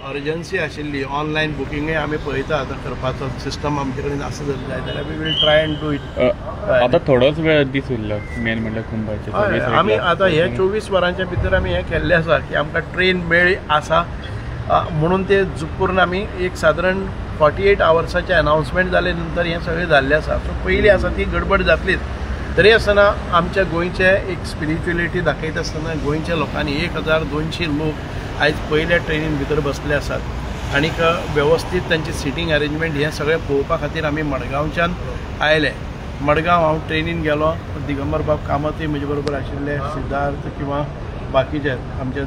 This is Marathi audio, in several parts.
अर्जन्सी आशिल्ली ऑनलायन बुकिंगूय आमी पळयता आतां करपाचो सिस्टम आमचे कडेन आसा जर जाय जाल्यार we will try and do it. आतां थोडोच वेळ दीस उरला मेन म्हणल्यार कुंभाचे. आमी आतां हे 24 वरांच्या भितर आमी हें केल्लें आसा की आमकां ट्रेन मेळ्ळी आसा म्हणून ते करून आमी एक सादारण 48 आवर्साचे अनाउन्समेंट जाले नंतर हें सगळें जाल्लें आसा. सो पयलीं आसा ती गडबड जातलीच. तरी आसतना आमच्या गोंयचे एक स्पिरिच्युअलिटी दाखयता आसतना गोंयच्या लोकांनी 1200 लोक आयज पयल्या ट्रेनीन भितर बसले आसात आनीक वेवस्थीत तांची सिटींग अरेंजमेंट हें सगळें पळोवपा खातीर आमी मडगांवच्यान आयले. मडगांव हांव ट्रेनीन गेलो, दिगंबर बाब कामती म्हजे बरोबर आशिल्ले, सिद्धार्थ किंवा बाकीचे आमचे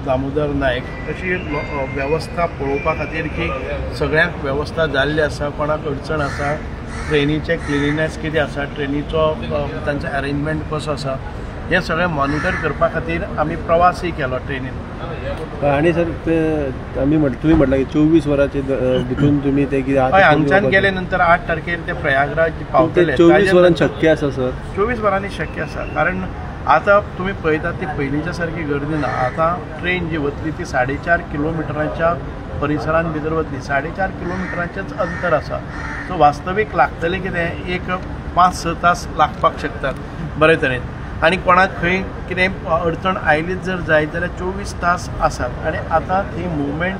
दामोदर नायक, तशी वेवस्था पळोवपा खातीर की सगळ्यांक वेवस्था जाल्ली आसा, कोणाक अडचण आसा, ट्रेनीचे क्लिनिनेस कितें आसा, ट्रेनीचो तांचो अरेंजमेंट कसो आसा, हें सगळें मॉनिटर करपा खातीर आमी प्रवासय केलो ट्रेनीन. आनी सर तुमी म्हटलं की 24 वरांचे भितून तुमी ते कितें हय हांगच्यान गेले नंतर 8 तारखेर ते प्रयागराज पावतले. 24 वरांनी शक्य आसा सर? 24 वरांनी शक्य आसा, कारण आतां तुमी पळयतात ती पयलींच्या सारकी गर्दी ना. आतां ट्रेन जी वतली ती 4.5 किलोमिटराच्या परिसरान भितर वतली. 4.5 किलोमिटराचेंच अंतर आसा. सो वास्तवीक लागतले कितें एक 5-6 तास लागपाक शकतात बरे तरेन. आनी कोणाक खंय कितें अडचण आयलीच जर जायत जाल्यार 24 तास आसात. आनी आतां थंय मुवमेंट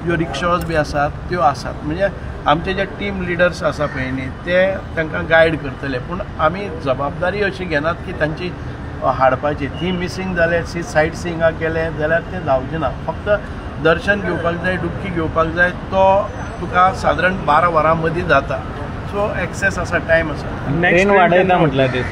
ज्यो रिक्षाज बी आसात त्यो आसात. म्हणजे आमचे जे टीम लिडर्स आसा पळय न्ही ते तांकां गायड करतले. पूण आमी जबाबदारी अशी घेनात की तांची हाडपाची. ती मिसींग जाले, सायट सिंगाक गेले जाल्यार तें जावचें ना. फक्त दर्शन घेवपाक जाय, डुबकी घेवपाक जाय, तो तुका सादारण 12 वरां मदीं जाता. सो एक्सेस आसा, टायम आसा. ट्रेन वाडयता म्हटल्यार ते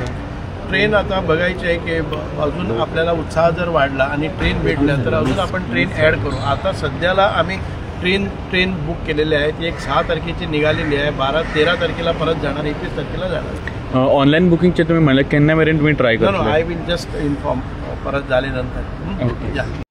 ट्रेन आता बघायचे आहे की अजून आपल्याला उत्साह जर वाढला आणि ट्रेन भेटल्या तर अजून आपण ट्रेन ॲड करू. आता सध्याला आम्ही ट्रेन बुक केलेले आहेत. एक 6 तारखेची निघालेली आहे, 12-13 तारखेला परत जाणार, 21 तारखेला जाणार. ऑनलाईन बुकिंगचे तुम्ही म्हणलं केन्ना मेरेन तुम्ही ट्राय करा? आय विल जस्ट इन्फॉर्म परत झाल्यानंतर.